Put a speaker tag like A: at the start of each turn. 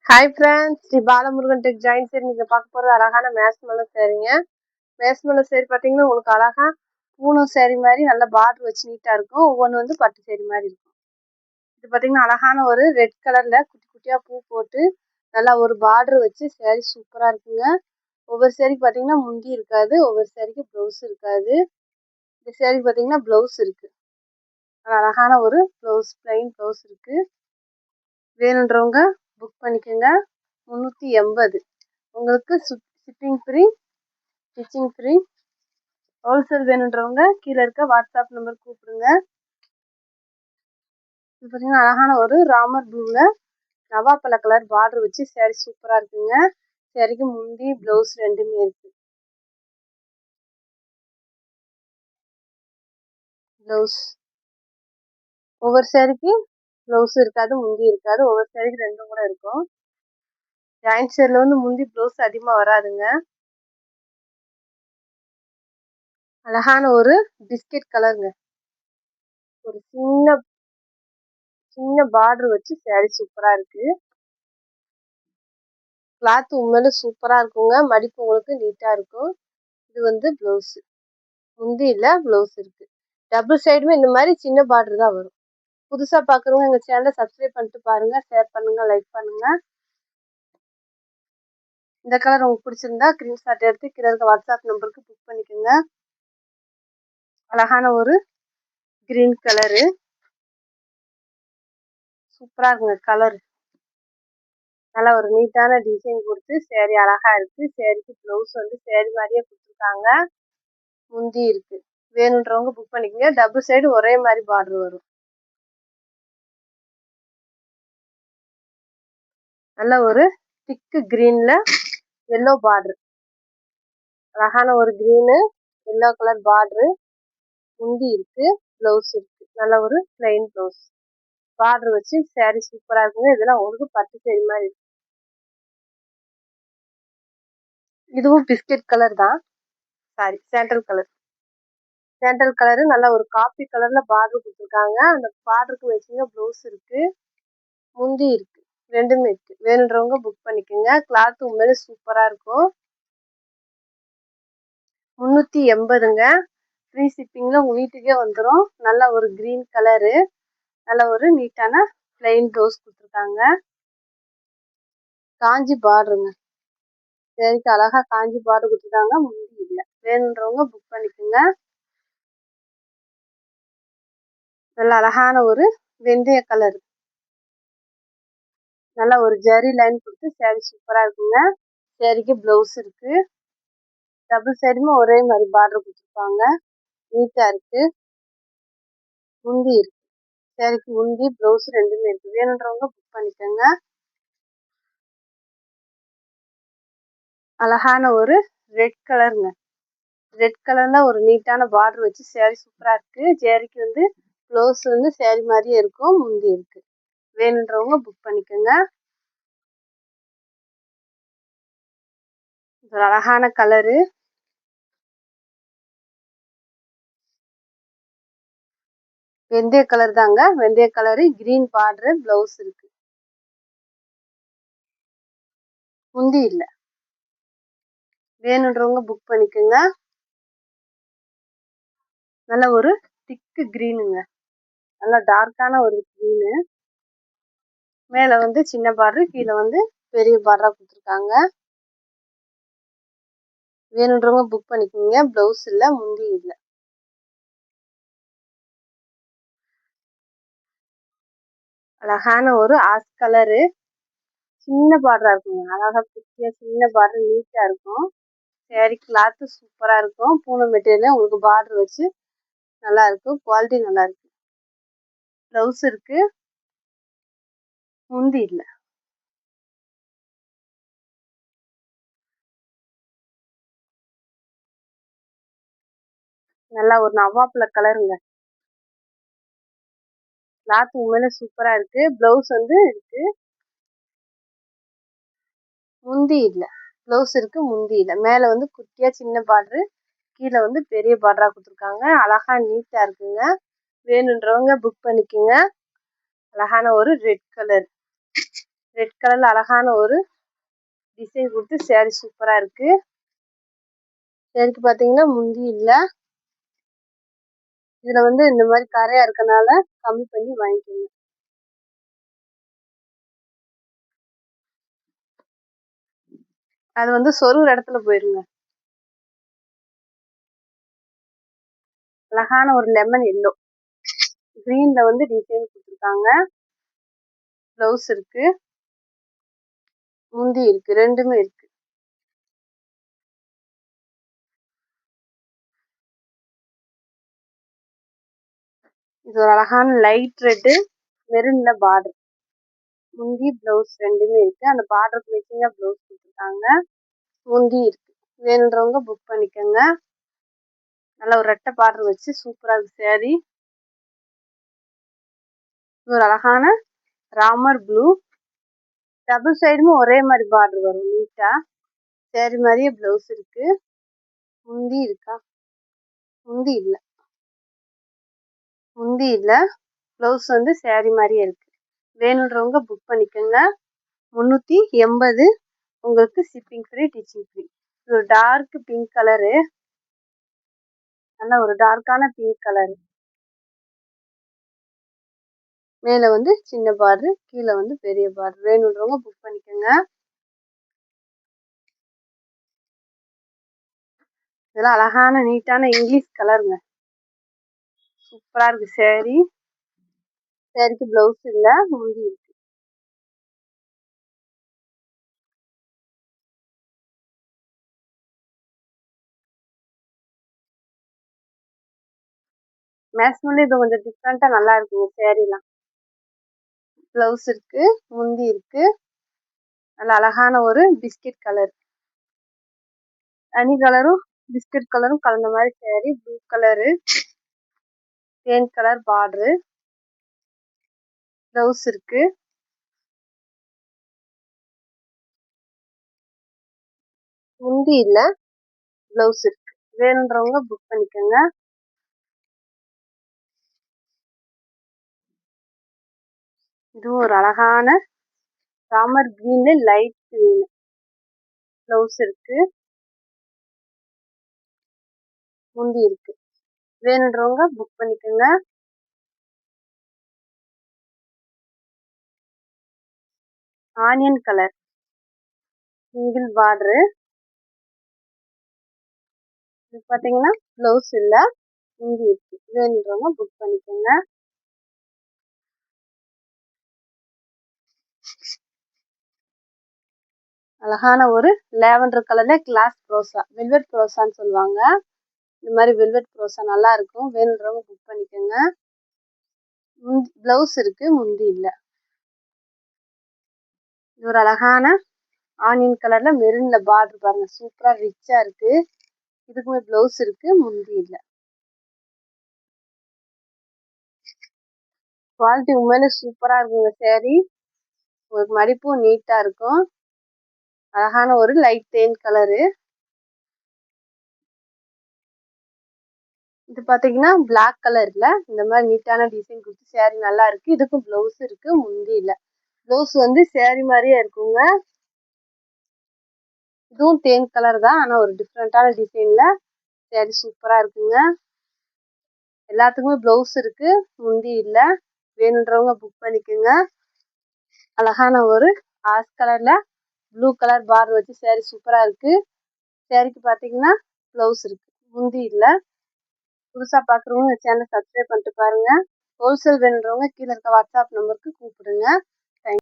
A: Hi friends, Sri Balamurugan tech join சரி நீங்கள் பார்க்க போகிறது அழகான மேஸ்மெல்லாம் சேரீங்க. மேஸ்மெல்லாம் சேரீ பார்த்தீங்கன்னா உங்களுக்கு அழகாக பூனம் சேரீ மாதிரி நல்ல பார்டர் வச்சு நீட்டாக இருக்கும். ஒவ்வொன்று வந்து பட்டு சேரீ மாதிரி இருக்கும். இது பார்த்தீங்கன்னா அழகான ஒரு ரெட் கலரில் குட்டி குட்டியாக பூ போட்டு நல்லா ஒரு பார்டர் வச்சு சேரீ சூப்பராக இருக்குங்க. ஒவ்வொரு சேரீக்கு பார்த்தீங்கன்னா முந்தி இருக்காது, ஒவ்வொரு சேரீக்கு ப்ளவுஸ் இருக்காது. இந்த சேரீ பார்த்தீங்கன்னா ப்ளவுஸ் இருக்குது. அழகான ஒரு ப்ளவுஸ், பிளைன் ப்ளவுஸ் இருக்குது. வேணுன்றவங்க புக் பண்ணிக்கோங்க. 380. உங்களுக்கு shipping free, stitching free. Wholesale வேணுன்றவங்க கீழே இருக்க வாட்ஸ்அப் நம்பர் கூப்பிடுங்க. இது பார்த்தீங்கன்னா அழகான ஒரு ராமர் ப்ளூவில் நவாப்பழ கலர் பார்டர் வச்சு சேரீ சூப்பராக இருக்குங்க. சேரீக்கு முந்தி ப்ளவுஸ் ரெண்டுமே இருக்குது. ப்ளவுஸ் ஒவ்வொரு சேரீக்கு ப்ளவுஸ் இருக்காது, முந்தி இருக்காது. ஒவ்வொரு சேரீக்கு ரெண்டும் கூட இருக்கும். ஜாயிண்ட் சேரில் வந்து முந்தி ப்ளவுஸ் அதிகமாக வராதுங்க. அழகான ஒரு பிஸ்கெட் கலருங்க. ஒரு சின்ன பார்டர் வச்சு சேரீ சூப்பராக இருக்குது. கிளாத் உண்மையிலே சூப்பராக இருக்குங்க. மடிப்பு உங்களுக்கு நீட்டாக இருக்கும். இது வந்து ப்ளவுஸு, முந்தி இல்லை, ப்ளவுஸ் இருக்குது. டபுள் சைடுமே இந்த மாதிரி சின்ன பார்டர் தான் வரும். புதுசாக பார்க்குறவங்க எங்கள் சேனலை சப்ஸ்கிரைப் பண்ணிட்டு பாருங்கள், ஷேர் பண்ணுங்கள், லைக் பண்ணுங்கள். இந்த கலர் உங்களுக்கு பிடிச்சிருந்தா ஸ்க்ரீன்ஷாட் எடுத்து கீழே இருக்க வாட்ஸ்அப் நம்பருக்கு புக் பண்ணிக்கோங்க. அழகான ஒரு கிரீன் கலரு சூப்பராக இருக்குங்க. கலர் நல்லா ஒரு நீட்டான டிசைன் கொடுத்து சேரீ அழகாக இருக்குது. சேரீக்கு ப்ளவுஸ் வந்து சேரீ மாதிரியே கொடுத்துருக்காங்க, முந்தி இருக்குது. வேணுன்றவங்க புக் பண்ணிக்கோங்க. டபுள் சைடு ஒரே மாதிரி பார்டர் வரும். நல்ல ஒரு திக்கு கிரீனில் எல்லோ பார்டர், அழகான ஒரு க்ரீனு எல்லோ கலர் பார்டரு. முந்தி இருக்குது, ப்ளவுஸ் இருக்குது. நல்ல ஒரு பிளைன் ப்ளவுஸ் பார்டர் வச்சு சேரீ சூப்பராக இருக்குங்க. இதெல்லாம் உங்களுக்கு பட்டு சேரீ மாதிரி இருக்கு. இதுவும் பிஸ்கெட் கலர் தான், sorry sandal colour. Sandal colour நல்ல ஒரு காப்பி கலரில் பார்டர் கொடுத்துருக்காங்க. அந்த பார்டருக்கு வச்சுங்க ப்ளவுஸ் இருக்குது, முந்தி இருக்குது, ரெண்டுமே இருக்குது. வேணுன்றவங்க புக் பண்ணிக்கோங்க. கிளாத் உண்மையிலே சூப்பராக இருக்கும். 380ங்க. ஃப்ரீ ஷிப்பிங்கில் உங்கள் வீட்டுக்கே வந்துடும். நல்ல ஒரு க்ரீன் கலரு, நல்ல ஒரு நீட்டான பிளைன் ப்ளவுஸ் கொடுத்துருக்காங்க. காஞ்சி பார்டருங்க. சரிக்கு அழகாக காஞ்சி பார்டர் கொடுத்துருக்காங்க, முந்தி இல்லை. வேணுன்றவங்க புக் பண்ணிக்கோங்க. நல்ல அழகான ஒரு வெந்தய கலர், நல்ல ஒரு ஜரி லைன் கொடுத்து சேரீ சூப்பராக இருக்குங்க. சேரீக்கு ப்ளவுஸ் இருக்குது. டபுள் சைடுமே ஒரே மாதிரி பார்டர் கொடுத்துருப்பாங்க, நீட்டாக இருக்குது. முந்தி இருக்குது. சேரீக்கு முந்தி ப்ளவுஸ் ரெண்டுமே இருக்குது. வேணுன்றவங்க புக் பண்ணிக்கோங்க. அழகான ஒரு ரெட் கலருங்க. ரெட் கலரில் ஒரு நீட்டான பார்டர் வச்சு சேரீ சூப்பராக இருக்குது. சேரீக்கு வந்து ப்ளவுஸ் வந்து சேரீ மாதிரியே இருக்கும், முந்தி இருக்குது. வேணுன்றவங்க புக் பண்ணிக்கோங்க. இது அழகான கலரு, வெந்தய கலர் தாங்க. வெந்தய கலரு, கிரீன் பார்டரு, ப்ளவுஸ் இருக்குது, முந்தி இல்லை. வேணுன்றவங்க புக் பண்ணிக்கோங்க. நல்ல ஒரு திக்கு க்ரீனுங்க, நல்லா டார்க்கான ஒரு க்ரீனு. மேலே வந்து சின்ன பார்டர், கீழே வந்து பெரிய பார்டராக கொடுத்துருக்காங்க. வேணுன்றவங்க புக் பண்ணிக்கோங்க. ப்ளவுஸ் இல்லை, முந்தி இல்லை. அழகான ஒரு ஆஷ் கலரு, சின்ன பார்டராக இருக்குங்க. அழகாக குட்டியாக சின்ன பார்டர், நீட்டாக இருக்கும். சேரீ கிளாத்து சூப்பராக இருக்கும். பூனம் மெட்டீரியல் உங்களுக்கு பார்டர் வச்சு நல்லா இருக்கும். குவாலிட்டி நல்லா இருக்கு. ப்ளவுஸ் இருக்குது, முந்தி இல்லை. நல்லா ஒரு நவாப்பழ கலருங்க. கிளாத் உண்மையிலே சூப்பராக இருக்குது. ப்ளவுஸ் வந்து இருக்குது, முந்தி இல்லை. ப்ளவுஸ் இருக்குது, முந்தி இல்லை. மேலே வந்து குட்டியாக சின்ன பார்டரு, கீழே வந்து பெரிய பார்டராக கொடுத்துருக்காங்க. அழகாக நீட்டாக இருக்குங்க. வேணுன்றவங்க புக் பண்ணிக்கோங்க. அழகான ஒரு ரெட் கலர், ரெட் கலர்ல அழகான ஒரு டிசைன் கொடுத்து சேரீ சூப்பரா இருக்கு. சேரீக்கு பாத்தீங்கன்னா முந்தி இல்ல. இதுல வந்து இந்த மாதிரி கரையா இருக்கனால கம்மி பண்ணி வாங்கிக்கோங்க. அது வந்து சொருகிற இடத்துல போயிருங்க. அழகான ஒரு லெமன் எல்லோ கிரீன்ல வந்து டிசைன் கொடுத்துருக்காங்க. பிளவுஸ் இருக்கு, முந்தி இருக்கு, ரெண்டுமே இருக்கு. இது ஒரு அழகான லைட் ரெட்டு மெரூன்ல பார்டர். முந்தி பிளவுஸ் ரெண்டுமே இருக்கு. அந்த பார்டருக்கு மேட்சிங்கா பிளவுஸ் கொடுத்துருக்காங்க. முந்தி இருக்கு. வேணுன்றவங்க புக் பண்ணிக்கோங்க. நல்ல ஒரு ரெட்டை பார்டர் வச்சு சூப்பரா இருக்கு சேரீ. இது ஒரு அழகான ராமர் ப்ளூ. டபுள் சைடுமே ஒரே மாதிரி பார்டர் வரும் நீட்டா. சேரீ மாதிரியே பிளவுஸ் இருக்கு. முந்தி இருக்கா? முந்தி இல்ல. முந்தி இல்ல. பிளவுஸ் வந்து சேரீ மாதிரியே இருக்கு. வேணுன்றவங்க புக் பண்ணிக்கோங்க. 380. உங்களுக்கு ஷிப்பிங் ஃப்ரீ, டீச்சிங் ஃப்ரீ. இது ஒரு டார்க் பிங்க் கலரு. நல்ல ஒரு டார்க்கான பிங்க் கலரு. மேல வந்து சின்ன பார்டர், கீழே வந்து பெரிய பார்டர். வேணுன்றவங்க புக் பண்ணிக்கோங்க. இதெல்லாம் அழகான நீட்டான இங்கிலீஷ் கலருங்க. சூப்பரா இருக்கு சேரீ. சேரீக்கு பிளவுஸ் இல்ல, முந்தி இருக்கு. மேக்ஸிமம் இது கொஞ்சம் டிஃப்ரெண்டா நல்லா இருக்குங்க சேரீலாம். பிளவுஸ் இருக்கு, முந்தி இருக்கு. நல்ல அழகான ஒரு பிஸ்கட் கலர். தனி கலரும் பிஸ்கட் கலரும் கலந்த மாதிரி சேரீ. ப்ளூ கலரு, தேன் கலர் பார்டரு. பிளவுஸ் இருக்கு. முந்தி இல்ல, பிளவுஸ் இருக்கு. வேணுன்றவங்க புக் பண்ணிக்கோங்க. இதுவும் ஒரு அழகான ராமர் கிரீன்ல லைட் கிரீன். பிளவுஸ் இருக்கு, முந்தி இருக்கு. வேணுன்றவங்க புக் பண்ணிக்கோங்க. Onion colour single border. இது பாத்தீங்கன்னா பிளவுஸ் இல்ல, முந்தி இருக்கு. வேணுன்றவங்க புக் பண்ணிக்கோங்க. அழகான ஒரு லேவண்டர் கலர்ல கிளாஸ் ப்ரோசா, வெல்வெட் ப்ரோசான்னு சொல்லுவாங்க. இந்த மாதிரி வெல்வெட் ப்ரோசா நல்லா இருக்கும். வேணுன்றவங்க புக் பண்ணிக்கோங்க. பிளவுஸ் இருக்கு, முந்தி இல்ல. இது ஒரு அழகான ஆனியன் கலர்ல மெரூன்ல பார்டர் பாருங்க, சூப்பரா ரிச்சா இருக்கு. இதுக்குமே பிளவுஸ் இருக்கு, முந்தி இல்ல. குவாலிட்டி உண்மையிலே சூப்பரா இருக்குங்க சேரீ. உங்களுக்கு மடிப்பும் நீட்டா இருக்கும். அழகான ஒரு லைட் தேன் கலரு. இது பாத்தீங்கன்னா பிளாக் கலர்ல இந்த மாதிரி நீட்டான டிசைன் கொடுத்து சேரீ நல்லா இருக்கு. இதுக்கும் பிளவுஸ் இருக்கு, முந்தி இல்ல. பிளவுஸ் வந்து சேரீ மாதிரியே இருக்குங்க. இதுவும் தேன் கலர் தான், ஆனா ஒரு டிஃப்ரெண்டான டிசைன்ல சேரீ சூப்பரா இருக்குங்க. எல்லாத்துக்குமே பிளவுஸ் இருக்கு, முந்தி இல்ல. வேணுன்றவங்க புக் பண்ணிக்கோங்க. அழகான ஒரு ஆஷ் கலர்ல ப்ளூ கலர் பார்டர் வச்சு சேரீ சூப்பரா இருக்கு. சேரீக்கு பாத்தீங்கன்னா பிளவுஸ் இருக்கு, முந்தி இல்ல. புதுசா பாக்குறவங்க சேனல் சப்ஸ்கிரைப் பண்ணிட்டு பாருங்க. ஹோல்சேல் வேணுன்றவங்க கீழே இருக்க வாட்ஸ்அப் நம்பருக்கு கூப்பிடுங்க.